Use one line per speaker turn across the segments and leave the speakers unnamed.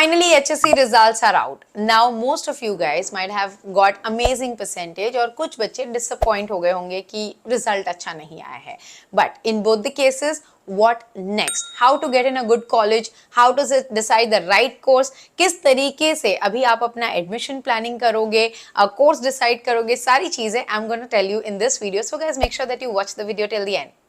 Finally, HSC results are out. Now, most of you guys might have got amazing percentage और कुछ बच्चे disappoint हो गए होंगे कि result अच्छा नहीं आया है. But in both the cases, what next? How to get in a good college? How to decide the right course? किस तरीके से अभी आप अपना admission planning करोगे, course decide करोगे, सारी चीजें I'm going to tell you in this video. So guys, make sure that you watch the video till the end.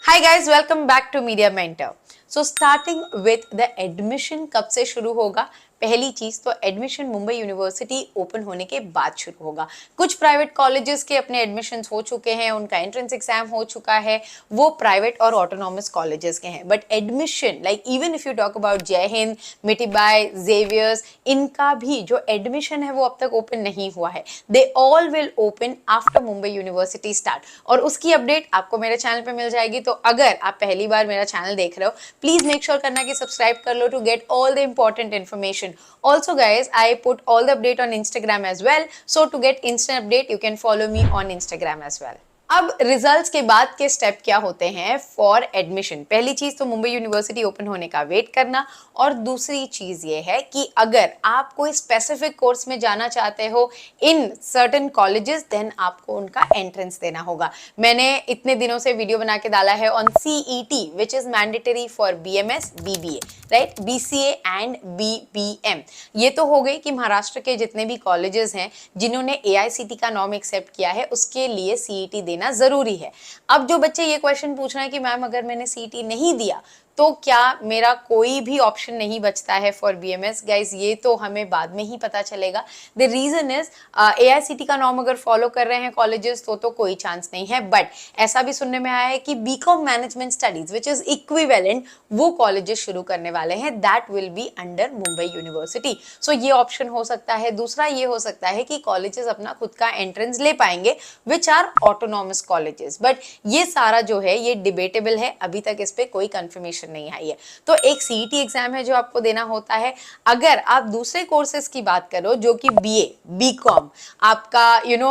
Hi guys, welcome back to Media Mentor. So starting with the admission कब से शुरू होगा? पहली चीज तो admission Mumbai university open होने के बाद शुरू होगा. कुछ प्राइवेट कॉलेजेस के अपने एडमिशंस हो चुके हैं, उनका एंट्रेंस एग्जाम हो चुका है, वो प्राइवेट और ऑटोनॉमस कॉलेजेस के हैं. But admission like even if you talk about जय हिंद, मिठीबाई, जेवियर्स, इनका भी जो एडमिशन है वो अब तक ओपन नहीं हुआ है. They all will open after Mumbai university start और उसकी अपडेट आपको मेरे चैनल पे मिल जाएगी. तो अगर आप पहली बार मेरा चैनल देख रहे हो, प्लीज मेक श्योर करना कि सब्सक्राइब कर लो to get all the important information. Also guys, I put all the update on Instagram as well. So to get instant update, you can follow me on Instagram as well. अब results के बाद के step क्या होते हैं for admission? पहली चीज तो मुंबई यूनिवर्सिटी ओपन होने का वेट करना, और दूसरी चीज ये है कि अगर आप कोई स्पेसिफिक कोर्स में जाना चाहते हो इन सर्टेन कॉलेजेस, देन आपको उनका एंट्रेंस देना होगा. मैंने इतने दिनों से वीडियो बना के डाला है on CET which is mandatory for BMS, BBA, right, BCA and BBM. ये तो हो गई कि महाराष्ट्र के जितने भी कॉलेजेस हैं जिन्होंने AICT का नॉर्म एक्सेप्ट किया है उसके लिए CET देना जरूरी है. अब जो बच्चे ये क्वेश्चन पूछ रहे हैं कि मैम अगर मैंने CET नहीं दिया तो क्या मेरा कोई भी ऑप्शन नहीं बचता है फॉर BMS? गाइज ये तो हमें बाद में ही पता चलेगा. द रीजन इज AICT का नॉर्म अगर फॉलो कर रहे हैं कॉलेजेस तो कोई चांस नहीं है. बट ऐसा भी सुनने में आया है कि BCom management studies which is equivalent वो कॉलेजेस शुरू करने वाले हैं, that will be under Mumbai university. So ये ऑप्शन हो सकता है. दूसरा ये हो सकता है कि कॉलेजेस अपना खुद का एंट्रेंस ले पाएंगे which are autonomous colleges. But ये सारा जो है ये डिबेटेबल है, अभी तक इस पर कोई कंफर्मेशन नहीं आई है. तो एक CET एग्जाम है जो आपको देना होता है. अगर आप दूसरे कोर्सेज की बात करो जो कि BA, BCom, आपका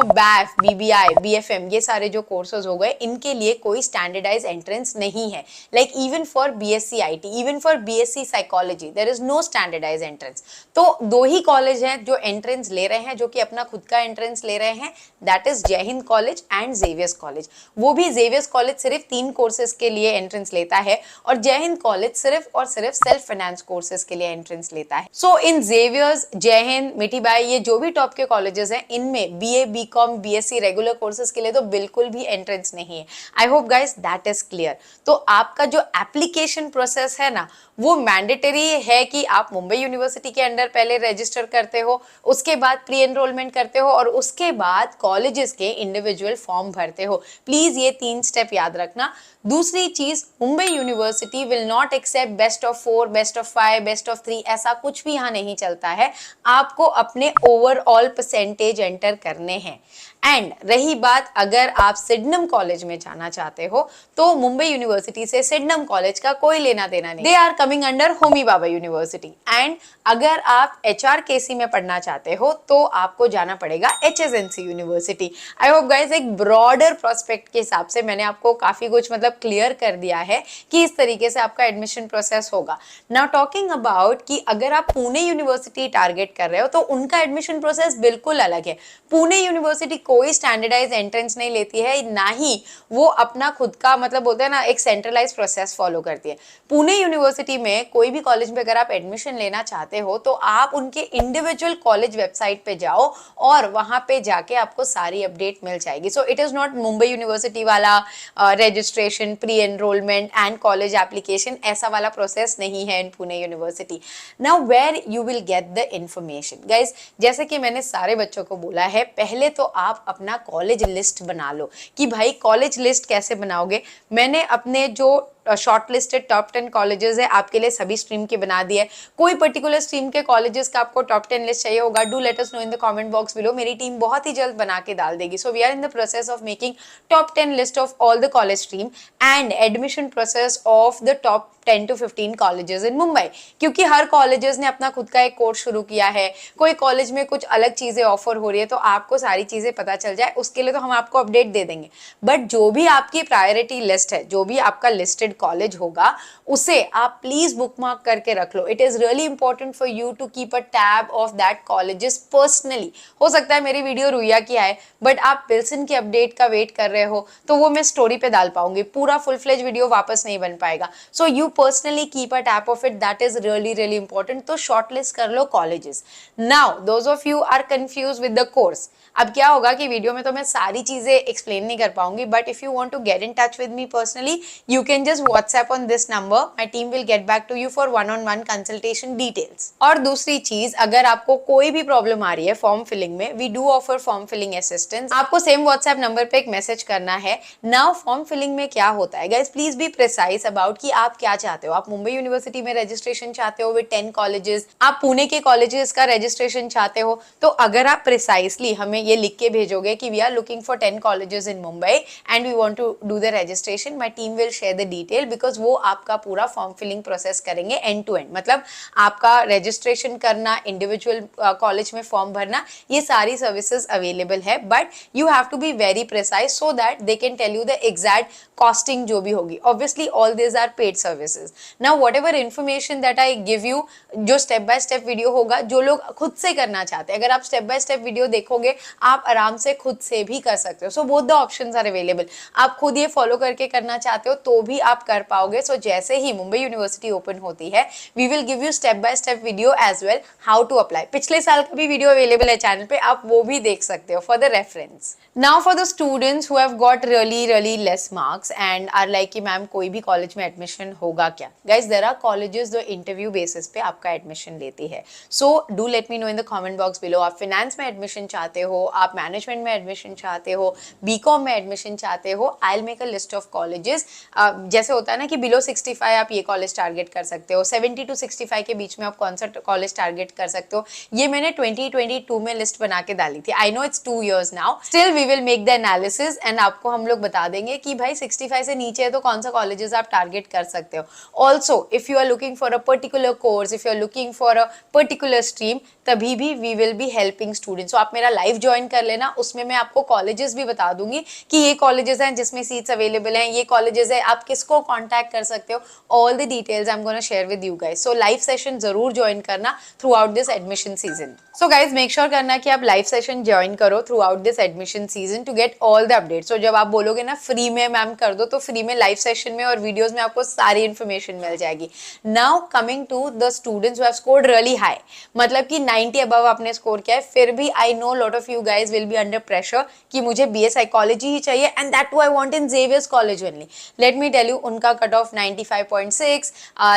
BAF, BBI, BFM, ये सारे जो कोर्सेज हो गए, इनके लिए कोई स्टैंडर्डाइज एंट्रेंस नहीं है. Like even for BSc IT, even for BSc psychology, there is no standardise entrance. तो दो ही कॉलेज हैं जो एंट्रेंस ले रहे हैं, जो कि अपना खुद का एंट्रेंस ले रहे हैं, दैट इज जय Hind college and Xavier's college. वो भी जेवियर्स कॉलेज सिर्फ 3 कोर्सेज के लिए एंट्रेंस लेता है और जय हिंद कॉलेज सिर्फ और सिर्फ सेल्फ फाइनेंस कोर्सेज के लिए एंट्रेंस लेता है. सो इन जेवियर्स, जय हिंद, मिठीबाई, ये जो भी टॉप के कॉलेजेस हैं, इनमें BA, BCom, BSc regular courses के लिए तो बिल्कुल भी एंट्रेंस नहीं है. I hope guys that is clear. तो आपका जो एप्लीकेशन प्रोसेस है ना, वो मैंडेटरी है कि आप मुंबई यूनिवर्सिटी के अंडर पहले रजिस्टर करते हो, उसके बाद प्री एनरोलमेंट करते हो और उसके बाद कॉलेजेस के इंडिविजुअल फॉर्म भरते हो. प्लीज ये 3 स्टेप याद रखना. दूसरी चीज, Mumbai university will not accept best of 4, best of 5, best of 3, ऐसा कुछ भी यहाँ नहीं चलता है. आपको अपने ओवरऑल परसेंटेज एंटर करने हैं. एंड रही बात अगर आप सिडनम कॉलेज में जाना चाहते हो तो मुंबई यूनिवर्सिटी से सिडनम कॉलेज का कोई लेना देना नहीं. They are coming under Homi Bhabha university. And अगर आप HRKC में पढ़ना चाहते हो तो आपको जाना पड़ेगा HSNC university. I hope guys एक ब्रॉडर प्रोस्पेक्ट के हिसाब से मैंने आपको काफी कुछ क्लियर कर दिया है कि इस तरीके से आपका एडमिशन प्रोसेस होगा. नाउ टॉकिंग अबाउट कि अगर आप पुणे यूनिवर्सिटी टारगेट कर रहे हो तो उनका एडमिशन प्रोसेस बिल्कुल अलग है. पुणे यूनिवर्सिटी कोई स्टैंडर्डाइज एंट्रेंस नहीं लेती है, ना ही वो अपना खुद का बोलते हैं ना एक सेंट्रलाइज प्रोसेस फॉलो करती है. पुणे यूनिवर्सिटी में कोई भी कॉलेज में अगर आप एडमिशन लेना चाहते हो तो आप उनके इंडिविजुअल कॉलेज वेबसाइट पे जाओ और वहां पे जाके आपको सारी अपडेट मिल जाएगी. So it is not Mumbai university वाला registration, pre enrolment and college application, ऐसा वाला प्रोसेस नहीं है in Pune university. Now where you will get the information? Guys जैसे कि मैंने सारे बच्चों को बोला है, पहले तो आप अपना कॉलेज लिस्ट बना लो. कि भाई कॉलेज लिस्ट कैसे बनाओगे? मैंने अपने जो शॉर्ट लिस्टेड टॉप 10 कॉलेजेस है आपके लिए सभी स्ट्रीम के बना दिए. कोई पर्टिकुलर स्ट्रीम के कॉलेजेस का आपको टॉप 10 लिस्ट चाहिए होगा, do let us know in the comment box below. मेरी टीम बहुत ही जल्द बना के डाल देगी. So we are in the process of making top 10 list of all the college stream and admission process of the top 10 to 15 colleges in Mumbai, क्योंकि हर कॉलेजेस ने अपना खुद का एक कोर्स शुरू किया है, कोई कॉलेज में कुछ अलग चीजें ऑफर हो रही है, तो आपको सारी चीजें पता चल जाए उसके लिए तो हम आपको अपडेट दे देंगे। बट जो भी आपकी प्रायोरिटी लिस्ट है, जो भी आपका लिस्टेड कॉलेज होगा, उसे आप प्लीज बुकमार्क करके रख लो। It is really important for you to keep a tab of that colleges personally. हो सकता है मेरी वीडियो रुइया की आए, बट आप पिल्सन की अपडेट का वेट कर रहे हो तो वो मैं स्टोरी पे डाल पाऊंगी, पूरा फुल फ्लेज वीडियो वापस नहीं बन पाएगा। So you personally keep a tab of it, that is really really important. तो शॉर्टलिस्ट कर लो colleges. Now those of you are confuse with the course, अब क्या होगा कि वीडियो में तो मैं सारी चीजें एक्सप्लेन नहीं कर पाऊंगी, but if you want to get in touch with me personally, you can just WhatsApp on this number, my team will get back to you for one on one consultation details. और दूसरी चीज, अगर आपको कोई भी problem आ रही है फॉर्म फिलिंग में, we do offer form filling assistance. आपको सेम व्हाट्सएप नंबर पे एक मैसेज करना है। नाउ फॉर्म फिलिंग में क्या होता है guys, please be precise about कि आप क्या चाहते हो। आप मुंबई यूनिवर्सिटी में रजिस्ट्रेशन चाहते हो विद 10 कॉलेजेस, आप पुणे के कॉलेजेस का रजिस्ट्रेशन चाहते हो, तो अगर आप प्रिसाइसली हमें ये लिख के भेजोगे कि we are looking for 10 colleges in Mumbai and we want to do the registration, my team will share the detail, because वो आपका पूरा फॉर्म फिलिंग प्रोसेस करेंगे एंड टू एंड। मतलब आपका रजिस्ट्रेशन करना, इंडिविजुअल कॉलेज में फॉर्म भरना, ये सारी सर्विसेज अवेलेबल है, but you have to be very precise so that they can tell you the exact costing जो भी होगी। Obviously all this are paid services. Now whatever information that I give you, जो step by step video होगा, जो लोग खुद से करना चाहते हैं, अगर आप स्टेप बाय स्टेप वीडियो देखोगे आप आराम से खुद से भी कर सकते हो। So both the options are available. आप खुद ये फॉलो करके करना चाहते हो तो भी आप कर पाओगे। सो जैसे ही मुंबई यूनिवर्सिटी ओपन होती है, we will give you step by step video as well, how to apply. पिछले साल का भी वीडियो अवेलेबल है चैनल पे, आप वो भी देख सकते हो for the reference. Now for the students who have got really less marks and are like कि मैम कोई भी कॉलेज में एडमिशन होगा क्या? गाइज देयर आर कॉलेजेस जो इंटरव्यू बेसिस पे आपका एडमिशन लेती है। So do let me know in the comment box below. आप फिनेंस में एडमिशन चाहते हो, आप मैनेजमेंट में एडमिशन चाहते हो, बीकॉम में एडमिशन चाहते हो, I will make a list of colleges. जैसे होता है ना कि बिलो 65 आप ये कॉलेज टारगेट कर सकते हो, 70 to 65 के बीच में आप कौन सा कॉलेज टारगेट कर सकते हो। ये मैंने 2022 में लिस्ट बना के डाली थी। I know it's 2 years now, still we will make the analysis and आपको हम लोग बता देंगे कि भाई 65 से नीचे है तो कौन सा कॉलेजेस आप टारगेट कर सकते हो। Also if you are looking for a particular course, if you are looking for a particular stream, तभी भी we will be helping students. आप मेरा लाइव ज्वाइन कर लेना, उसमें मैं आपको कॉलेजेस भी बता दूंगी कि ये कॉलेजेस हैं जिसमें सीट्स अवेलेबल हैं, ये कॉलेजेस है आप किसको कांटेक्ट कर सकते हो। All the details I am gonna share with you guys. So live session जरूर ज्वाइन करना throughout this admission season. So guys make sure करना कि आप लाइव सेशन ज्वाइन करो throughout this admission season to get all the updates. So जब आप बोलोगे ना फ्री में मैम कर दो, तो फ्री में लाइव सेशन में और वीडियोस में आपको सारी इन्फॉर्मेशन मिल जाएगी। Now coming to the students who have scored really high, मतलब कि 90 अबव आपने स्कोर किया है, फिर भी I know lot of you guys will be under pressure कि मुझे बीए साइकोलॉजी ही चाहिए and that too I want in Xavier's college only. Let me tell you, उनका cut off 95.6,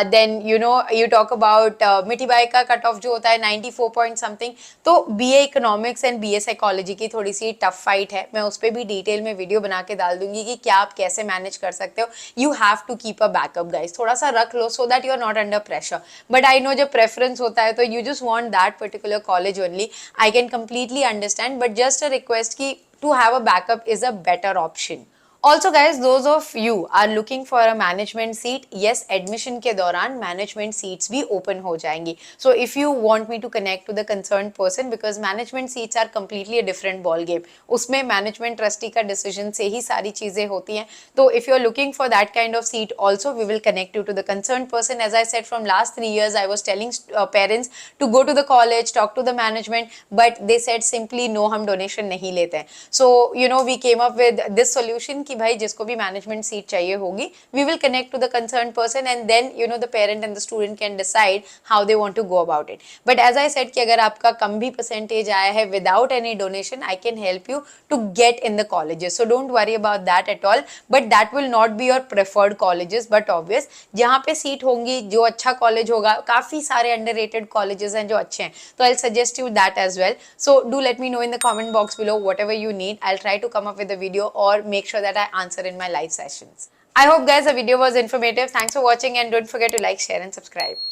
then you know you talk about Mithibai का cut off जो होता है 94 point something. तो BA economics and BA psychology की थोड़ी सी टफ फाइट है, मैं उस पर भी डिटेल में वीडियो बना के डाल दूंगी कि क्या आप कैसे मैनेज कर सकते हो। You have to keep a backup guys, थोड़ा सा रख लो so that you are not under pressure. But I know जब प्रेफरेंस होता है तो you just want that particular college only, I can completely understand, but just a request की to have a backup is a better option. Also guys, those of you are looking for a management seat, yes, admission के दौरान management seats भी open हो जाएंगी. So if you want me to connect to the concerned person, because management seats are completely a different ball game. उसमें management trustee का decision से ही सारी चीजें होती हैं. तो if you are looking for that kind of seat also, we will connect you to the concerned person. As I said, from last 3 years I was telling parents to go to the college, talk to the management, but they said simply no, हम donation नहीं लेते हैं. So you know we came up with this solution कि भाई जिसको भी management seat चाहिए होगी, we will connect to the concern person and then you know the parent and the student can decide how they want to go about it. But as I said कि अगर आपका कम भी percentage आया है without any donation, I can help you to get in the colleges. So don't worry about that at all. But that will not be your preferred colleges, but obvious जहाँ पे seat होंगी, जो अच्छा college होगा, काफी सारे underrated colleges हैं जो अच्छे हैं, तो I suggest you that as well. So do let me know in the comment box below whatever you need. I'll try to come up with a video or make sure that I answer in my live sessions. I hope guys the video was informative. Thanks for watching and don't forget to like, share and subscribe.